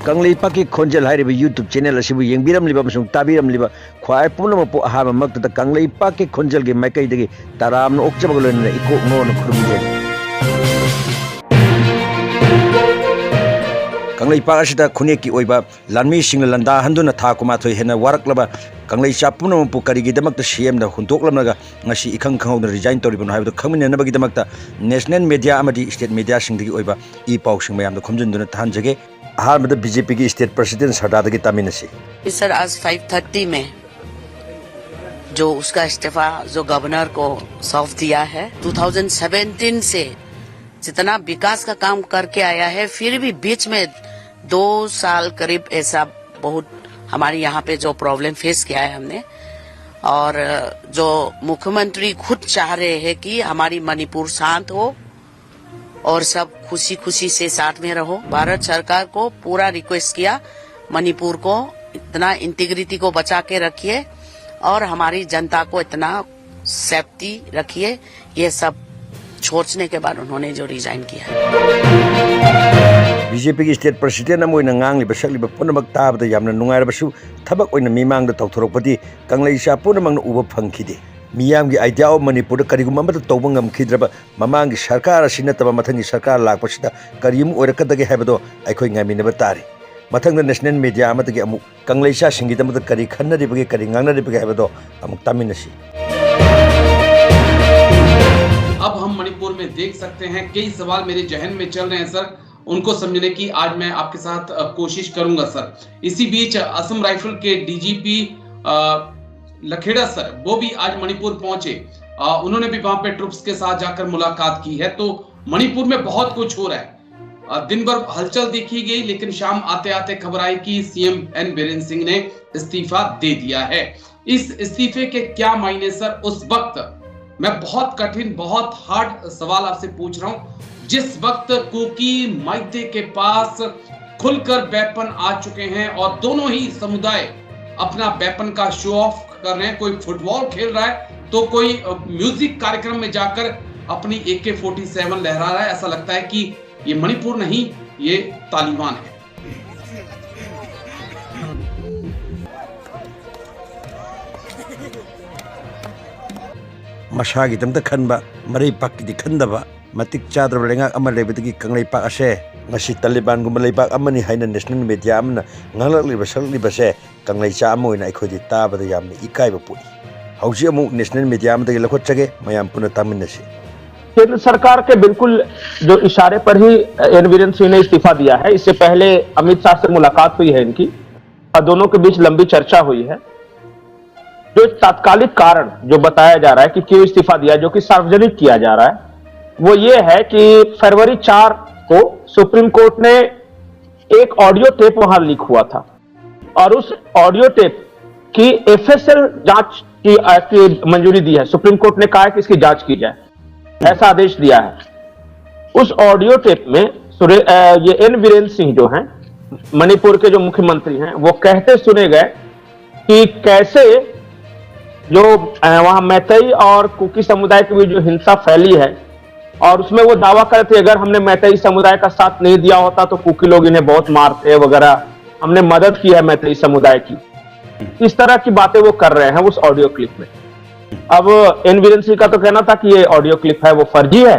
कंगलैपाकी खोंजल हाइरिबा YouTube channel असिबु येंबिरमलिबा अमसुंग ताबिरमलिबा ख्वाई पुनमपु अहाबमक्तदा कंगलैपाकी खोंजलगी माइकैदगी तारामन ओक्चबगलोनना इकोकनोन खुरुमजे कंगलैपाक असिदा खुनेकी ओइबा लानमीसिंगना लंदाहंदुना था कुमाथोय हेना वारकलबा कंगलैचा पुनमपु करिगिदमक्ता CM दा हुंतोकलमनगा ngasi इखंग खंगौना रिजाइन तौरिबनो हाइबदो खंमिननबगिदमक्ता नेशनल मीडिया अमदि स्टेट मीडिया सिंगदगी ओइबा ई पाउसिंग मयामदो खमजिनदुना थानजगे हाल में बीजेपी की स्टेट प्रेसिडेंट सरदार की तामिनसी सर आज 5:30 में जो उसका इस्तीफा जो गवर्नर को सौंप दिया है 2017 से जितना विकास का काम करके आया है फिर भी बीच में 2 साल करीब ऐसा बहुत हमारे यहाँ पे जो प्रॉब्लम फेस किया है हमने और जो मुख्यमंत्री खुद चाह रहे हैं कि हमारी मणिपुर शांत हो और सब खुशी खुशी से साथ में रहो। भारत सरकार को पूरा रिक्वेस्ट किया मणिपुर को इतना इंटीग्रिटी को बचा के रखिए और हमारी जनता को इतना सेफ्टी रखिए। ये सब सोचने के बाद उन्होंने जो रिजाइन किया बीजेपी की स्टेट प्रेसिडेंट अमोइना ngangliba sakliba punamak tabada yamna nungairabasu thabak oina mimangda tawthorokpadi kanglaicha punamangna uba phangkhide miyamgi idea of manipur karigum amata tawba ngamkhidraba mamangi sarkar asina taba mathangi sarkar lakpasida kariyum oirakadage habado aikhoi ngaminaba tari mathangda national media amatagi amu kanglaicha singidamata kari khannaribage kari ngangnaribage habado amuk taminasi। अब हम मणिपुर में देख सकते हैं कई सवाल मेरे जहन में चल रहे हैं सर, उनको समझने की आज मैं आपके साथ कोशिश करूंगा सर। इसी बीच असम राइफल के डीजीपी लखेड़ा सर वो भी आज मणिपुर पहुंचे, उन्होंने भी वहां पे ट्रुप्स के साथ जाकर मुलाकात की है। तो मणिपुर में बहुत कुछ हो रहा है, दिन भर हलचल देखी गई लेकिन शाम आते आते खबर आई कि सीएम एन बीरेन सिंह ने इस्तीफा दे दिया है। इस इस्तीफे के क्या मायने सर उस वक्त, मैं बहुत कठिन बहुत हार्ड सवाल आपसे पूछ रहा हूं। जिस वक्त कुकी माइते के पास खुलकर वेपन आ चुके हैं और दोनों ही समुदाय अपना वेपन का शो ऑफ कर रहे हैं, कोई फुटबॉल खेल रहा है तो कोई म्यूजिक कार्यक्रम में जाकर अपनी AK-47 लहरा रहा है, ऐसा लगता है कि ये मणिपुर नहीं ये तालिबान है। मसागिदमता खनबा मरै पाकिदि खनदबा मतिक चाद्रब लेंगा अमर लेबदगी कंगलैपाक असे ngasi तालिबान गुम लेबाक अमनि हाइना नेशनल मीडिया अमना nganglakliba sakliba कंगलैचा अम ओइना अखोदि ताबदा यामना इकाइबा पुई हौजि अमु नेशनल मीडिया अमदगी लखोटचगे मयाम पुना तामिनसी। केंद्र सरकार के बिल्कुल जो इशारे पर ही एन बीरेन सिंह ने इस्तीफा दिया है। इससे पहले अमित शाह से मुलाकात हुई है इनकी और दोनों के बीच लंबी चर्चा हुई है। जो तात्कालिक कारण जो बताया जा रहा है कि क्यों इस्तीफा दिया, जो कि सार्वजनिक किया जा रहा है, वो ये है कि फरवरी 4 को सुप्रीम कोर्ट ने एक ऑडियो टेप वहां लीक हुआ था और उस ऑडियो टेप की FSL जांच की मंजूरी दी है। सुप्रीम कोर्ट ने कहा है कि इसकी जांच की जाए, ऐसा आदेश दिया है। उस ऑडियो टेप में ये एन बीरेन सिंह जो हैं मणिपुर के जो मुख्यमंत्री हैं वो कहते सुने गए कि कैसे जो वहां मैतेई और कुकी समुदाय के बीच जो हिंसा फैली है और उसमें वो दावा करते अगर हमने मैतेई समुदाय का साथ नहीं दिया होता तो कुकी लोग इन्हें बहुत मारते वगैरह, हमने मदद की है मैतेई समुदाय की। इस तरह की बातें वो कर रहे हैं उस ऑडियो क्लिप में। अब एन बीरेन सिंह का तो कहना था कि ये ऑडियो क्लिप है वो फर्जी है,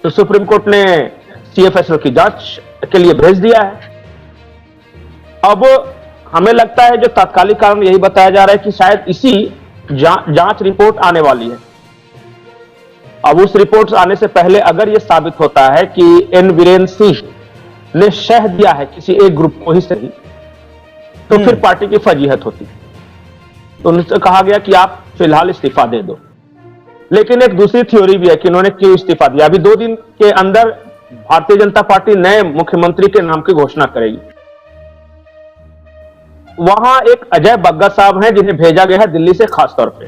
तो सुप्रीम कोर्ट ने CFSL की जांच के लिए भेज दिया है। अब हमें लगता है जो तात्कालिक कारण यही बताया जा रहा है कि शायद इसी जांच रिपोर्ट आने वाली है। अब उस रिपोर्ट आने से पहले अगर यह साबित होता है कि एन बीरेन सिंह ने शह दिया है किसी एक ग्रुप को ही सही, तो फिर पार्टी की फजीहत होती। तो उनसे कहा गया कि आप फिलहाल इस्तीफा दे दो। लेकिन एक दूसरी थ्योरी भी है कि उन्होंने क्यों इस्तीफा दिया। अभी 2 दिन के अंदर भारतीय जनता पार्टी नए मुख्यमंत्री के नाम की घोषणा करेगी। वहां एक अजय बग्गा साहब हैं जिन्हें भेजा गया है दिल्ली से खास तौर पे।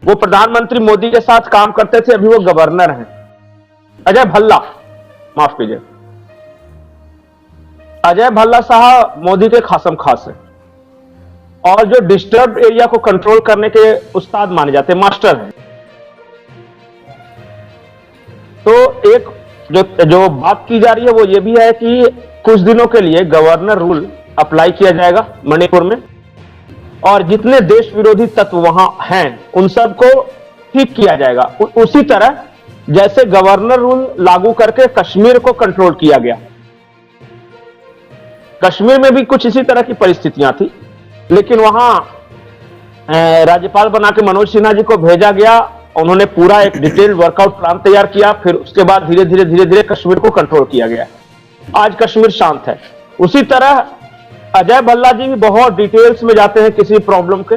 वो प्रधानमंत्री मोदी के साथ काम करते थे, अभी वो गवर्नर हैं। अजय भल्ला, माफ कीजिए, अजय भल्ला साहब मोदी के खासम खास हैं और जो डिस्टर्ब एरिया को कंट्रोल करने के उस्ताद माने जाते हैं, मास्टर हैं। तो एक जो बात की जा रही है वो ये भी है कि कुछ दिनों के लिए गवर्नर रूल अप्लाई किया जाएगा मणिपुर में, और जितने देश विरोधी तत्व वहां हैं उन सबको ठीक किया जाएगा। उसी तरह जैसे गवर्नर रूल लागू करके कश्मीर को कंट्रोल किया गया, कश्मीर में भी कुछ इसी तरह की परिस्थितियां थी, लेकिन वहां राज्यपाल बना के मनोज सिन्हा जी को भेजा गया, उन्होंने पूरा एक डिटेल्ड वर्कआउट प्लान तैयार किया, फिर उसके बाद धीरे धीरे कश्मीर को कंट्रोल किया गया। आज कश्मीर शांत है। उसी तरह अजय भल्ला जी भी बहुत डिटेल्स में जाते हैं किसी प्रॉब्लम के,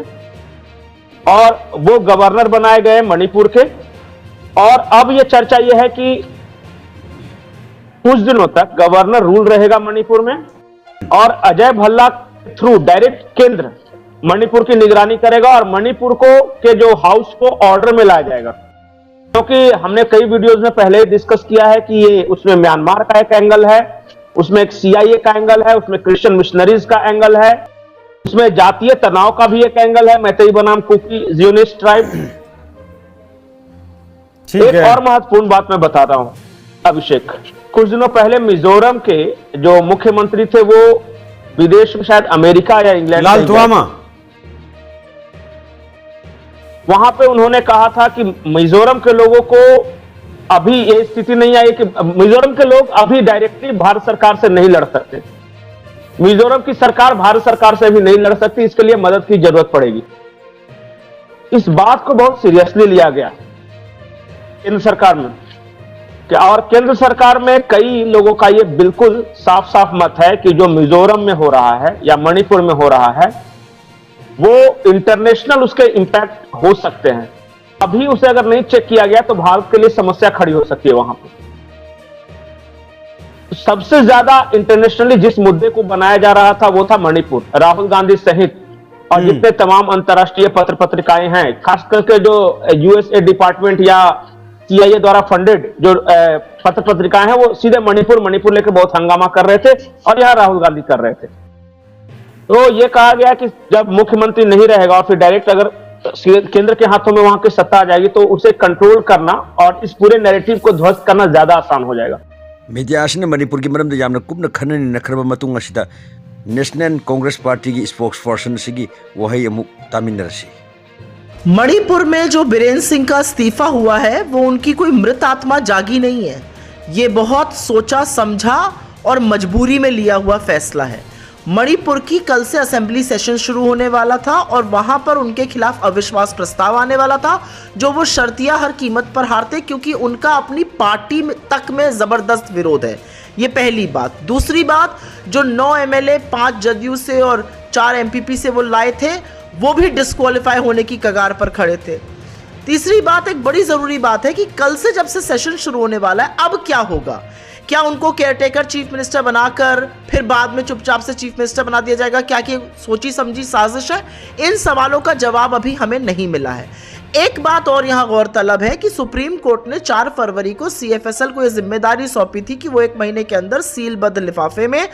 और वो गवर्नर बनाए गए मणिपुर के। और अब ये चर्चा ये है कि कुछ दिनों तक गवर्नर रूल रहेगा मणिपुर में, और अजय भल्ला थ्रू डायरेक्ट केंद्र मणिपुर की निगरानी करेगा, और मणिपुर को के जो हाउस को ऑर्डर में लाया जाएगा। क्योंकि हमने कई वीडियोस में पहले ही डिस्कस किया है कि ये उसमें म्यांमार का एक एंगल है, उसमें एक CIA का एंगल है, उसमें क्रिश्चियन मिशनरीज का एंगल है, उसमें जातीय तनाव का भी एक एंगल है, मैतेई बनाम कुकी जियोनिस्ट ट्राइब। एक और महत्वपूर्ण बात मैं बता रहा हूं अभिषेक, कुछ दिनों पहले मिजोरम के जो मुख्यमंत्री थे वो विदेश में शायद अमेरिका या इंग्लैंड, वहां पे उन्होंने कहा था कि मिजोरम के लोगों को अभी ये स्थिति नहीं आई कि मिजोरम के लोग अभी डायरेक्टली भारत सरकार से नहीं लड़ सकते, मिजोरम की सरकार भारत सरकार से भी नहीं लड़ सकती, इसके लिए मदद की जरूरत पड़ेगी। इस बात को बहुत सीरियसली लिया गया केंद्र सरकार में, और केंद्र सरकार में कई लोगों का ये बिल्कुल साफ साफ मत है कि जो मिजोरम में हो रहा है या मणिपुर में हो रहा है वो इंटरनेशनल उसके इंपैक्ट हो सकते हैं। अभी उसे अगर नहीं चेक किया गया तो भारत के लिए समस्या खड़ी हो सकती है वहां पर। सबसे ज्यादा इंटरनेशनली जिस मुद्दे को बनाया जा रहा था वो था मणिपुर, राहुल गांधी सहित और जितने तमाम अंतर्राष्ट्रीय पत्र पत्रिकाएं हैं, खास करके जो USA डिपार्टमेंट या CIA द्वारा फंडेड जो पत्र पत्रिकाएं हैं वो सीधे मणिपुर लेकर बहुत हंगामा कर रहे थे, और यहां राहुल गांधी कर रहे थे। तो ये कहा गया कि जब मुख्यमंत्री नहीं रहेगा और फिर डायरेक्ट अगर केंद्र के हाथों में वहां की सत्ता आ जाएगी तो उसे कंट्रोल करना और इस पूरे नैरेटिव को ध्वस्त करना ज्यादा आसान हो जाएगा। मीडिया ने मणिपुर की मरम यामना कुपन खनन नखरब मतुंग असिदा नेशनल कांग्रेस पार्टी की स्पोक्स पर्सन सिगी वही अमुक तामिनरसी। मणिपुर में जो बीरेंद्र सिंह का इस्तीफा हुआ है वो उनकी कोई मृत आत्मा जागी नहीं है, ये बहुत सोचा समझा और मजबूरी में लिया हुआ फैसला है। मणिपुर की कल से असेंबली सेशन शुरू होने वाला था और वहां पर उनके खिलाफ अविश्वास प्रस्ताव आने वाला था जो वो शर्तिया हर कीमत पर हारते, क्योंकि उनका अपनी पार्टी तक में जबरदस्त विरोध है। ये पहली बात। दूसरी बात, जो 9 MLA 5 जदयू से और 4 MPP से वो लाए थे वो भी डिस्क्वालीफाई होने की कगार पर खड़े थे। तीसरी बात, एक बड़ी जरूरी बात है कि कल से जब से सेशन शुरू होने वाला है अब क्या होगा, क्या उनको केयरटेकर चीफ मिनिस्टर बनाकर फिर बाद में चुपचाप से चीफ मिनिस्टर बना दिया जाएगा, क्या कि सोची समझी साजिश है? इन सवालों का जवाब अभी हमें नहीं मिला है। एक बात और यहां गौरतलब है कि सुप्रीम कोर्ट ने 4 फरवरी को CFSL को यह जिम्मेदारी सौंपी थी कि वो 1 महीने के अंदर सीलबद्ध लिफाफे में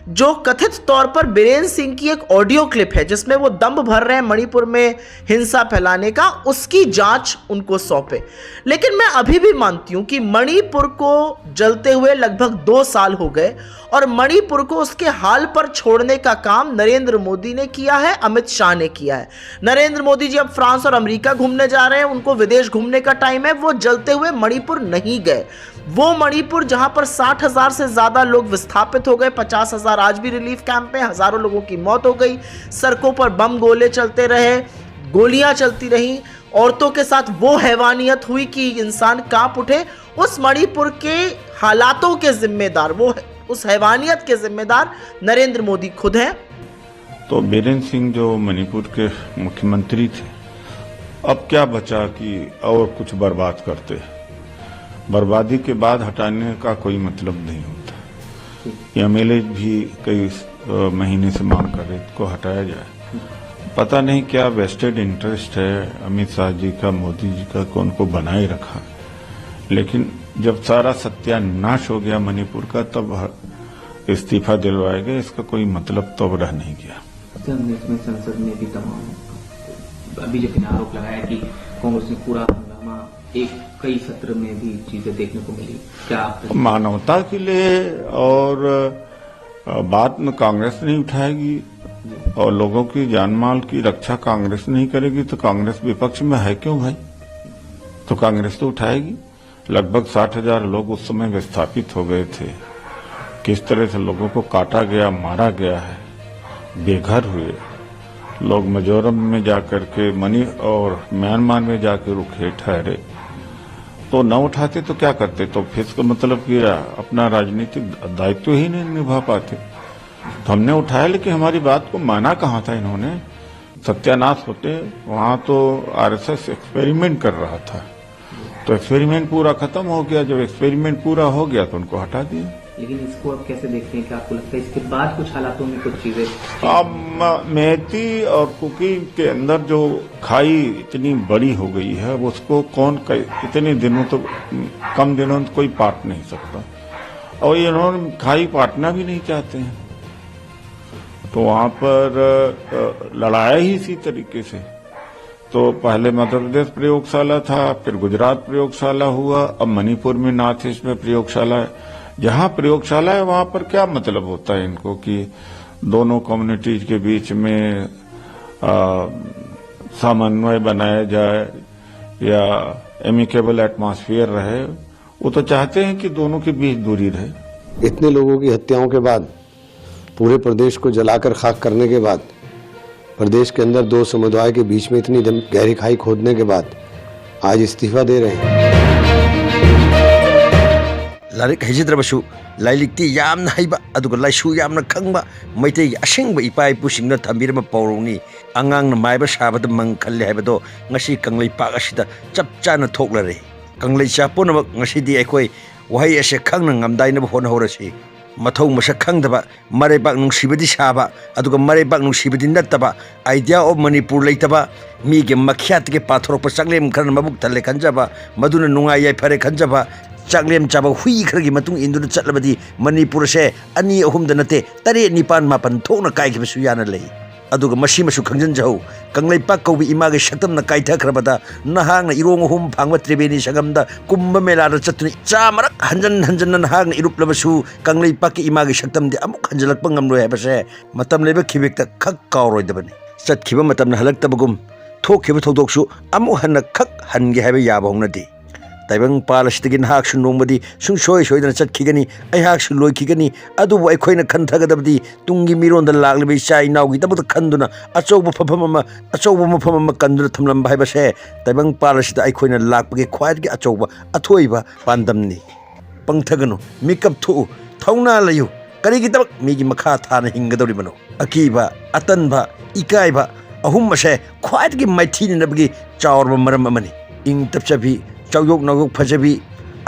जो कथित तौर पर बीरेंद्र सिंह की एक ऑडियो क्लिप है जिसमें वो दम भर रहे हैं मणिपुर में हिंसा फैलाने का, उसकी जांच उनको सौंपे। लेकिन मैं अभी भी मानती हूं कि मणिपुर को जलते हुए लगभग 2 साल हो गए और मणिपुर को उसके हाल पर छोड़ने का काम नरेंद्र मोदी ने किया है, अमित शाह ने किया है। नरेंद्र मोदी जी अब फ्रांस और अमेरिका घूमने जा रहे हैं, उनको विदेश घूमने का टाइम है, वो जलते हुए मणिपुर नहीं गए। वो मणिपुर जहां पर 60,000 से ज्यादा लोग विस्थापित हो गए, 50,000 आज भी रिलीफ कैंप में, हजारों लोगों की मौत हो गई, सड़कों पर बम गोले चलते रहे, गोलियां चलती रहीं, औरतों के साथ वो हैवानियत हुई कि इंसान कांप उठे। उस मणिपुर के हालातों के जिम्मेदार, वो उस हैवानियत के जिम्मेदार नरेंद्र मोदी खुद हैं। तो बीरेंद्र सिंह जो मणिपुर के मुख्यमंत्री थे, अब क्या बचा कि और कुछ बर्बाद करते। बर्बादी के बाद हटाने का कोई मतलब नहीं होता। MLA भी कई महीने से मांग कर रहे को हटाया जाए। पता नहीं क्या वेस्टेड इंटरेस्ट है अमित शाह जी का, मोदी जी का, कौन को बनाए रखा। लेकिन जब सारा सत्यानाश हो गया मणिपुर का तब इस्तीफा दिलवाया गया, इसका कोई मतलब तो अब रह नहीं गया। इसमें संसद में भी तमाम बीजेपी ने आरोप लगाया कि कांग्रेस ने पूरा हंगामा एक कई सत्र में भी चीजें देखने को मिली, क्या आप मानवता के लिए और बात में कांग्रेस नहीं उठाएगी और लोगों की जान माल की रक्षा कांग्रेस नहीं करेगी तो कांग्रेस विपक्ष में है क्यों भाई? तो कांग्रेस तो उठाएगी। लगभग 60,000 लोग उस समय विस्थापित हो गए थे। किस तरह से लोगों को काटा गया, मारा गया है, बेघर हुए लोग मिजोरम में जाकर के मनी और म्यांमार में जाकर रुके ठहरे। तो न उठाते तो क्या करते? तो फिर इसका मतलब कि अपना राजनीतिक दायित्व ही नहीं निभा पाते। तो हमने उठाया, लेकिन हमारी बात को माना कहाँ था इन्होंने? सत्यानाश होते वहां तो आरएसएस एक्सपेरिमेंट कर रहा था, तो एक्सपेरिमेंट पूरा खत्म हो गया। जब एक्सपेरिमेंट पूरा हो गया तो उनको हटा दिया। लेकिन इसको अब कैसे देखते हैं? क्या आपको लगता है इसके बाद कुछ हालातों में कुछ चीजें? अब मेहती और कुकी के अंदर जो खाई इतनी बड़ी हो गई है, उसको कौन इतने दिनों तो कम दिनों में कोई पाट नहीं सकता, और इन्होंने खाई पाटना भी नहीं चाहते हैं। तो वहां पर लड़ाया ही इसी तरीके से। तो पहले मध्य प्रदेश प्रयोगशाला था, फिर गुजरात प्रयोगशाला हुआ, अब मणिपुर में नॉर्थ ईस्ट में प्रयोगशाला है। जहां प्रयोगशाला है वहां पर क्या मतलब होता है इनको कि दोनों कम्युनिटीज के बीच में समन्वय बनाया जाए या एमिकेबल एटमॉस्फेयर रहे? वो तो चाहते हैं कि दोनों के बीच दूरी रहे। इतने लोगों की हत्याओं के बाद, पूरे प्रदेश को जलाकर खाक करने के बाद, प्रदेश के अंदर दो समुदाय के बीच में इतनी गहरी खाई खोदने के बाद आज इस्तीफा दे रहे हैं। लारिक हैजिद्रबसु लाइलिक्ति यामना हैबा अदुगा लाइसु यामना खंगबा मैतैगी असेंगबा इपा इपुसिंगना थंबिरबा पौरौनी अंगांगना माइबा साबदा मंखल्ले हैबदो ngasi कंगलैपाक असिदा चप चाना थोक्लरे। कंगलैचा पुनमक ngasiदी अखोय वहाय असे खंगना ngamdainaba honhorasi मथौ मसक खंगदबा मरेबाक नुंसिबदी साबा अदुगा मरेबाक नुंसिबदी नत्तबा आइडिया ऑफ मणिपुर लेतबा मीगे मख्यातके पाथोरप चाकलेम खरन मबुक थल्ले खंजबा मदुना नुंगाय यायफरे खंजबा चाकलेम चाबा हुई खरगी मतुंग इंदुना चटलबदी मणिपुर से अनि अहुम दनते तरे निपान मापन थोकना कायगिबसु याना लई। अदुगा मसिमसु खंजनजौ कंगलैपाक कौबी इमागे शक्तमना कायथखरबदा नहांगना इरोंग हुम फांगबा त्रिवेणी संगमदा कुंभ मेलादा चतुनी चामरक हंजन हंजन नहांगना इरुपलबसु कंगलैपाक इमागे शक्तमदि अमुक हंजलकपा ngamloi हाबसे मतम लेबा खिबेकता खक कावरोइदबनी। चतखिबा मतमना हलक्तबगुम थोखिबा थौदोकसु अमुक हन्ना खक हनगे हाबा याबा होंगनादि। ताइबंग पालसिदगी नहाकसु नोंबदी सुंसोय सोयदना चतखिगनी अयहाकसु लोइखिगनी अदुबु अखोयना खनथगदबदी तुंगी मिरोंदा लागलिबा इचा इनाउगी दबदा खंदुना अचौबा मफम अमा कंदुना थमलंबा हाइबसे ताइबंग पालसिदा अखोयना लाकपगे ख्वाइदगी अचौबा अथोइबा पांदमनी। पंगथगनु मिकअप थु थौना लयु करिगिदबक मिगी मखा थाना हिंगदौरिबनो अकीबा अतनबा इकाइबा अहुम असे ख्वाइदगी माइथीनबगी चावरबा मरम अमनी। इंग तपचबी चौयोग नगोक फजबी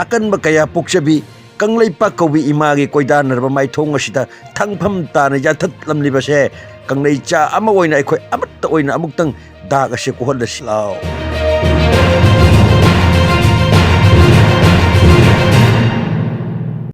अकनब कया पोक्चबी कंगलैपाक कौबी इमागे कोइदानरबा माइथोंग असिदा थंगफम ताना याथतलमलिबसे कंगलैचा अमा ओइना अखोय अमत्ता ओइना अमुक्तंग दाग असे कोहलसि लाओ।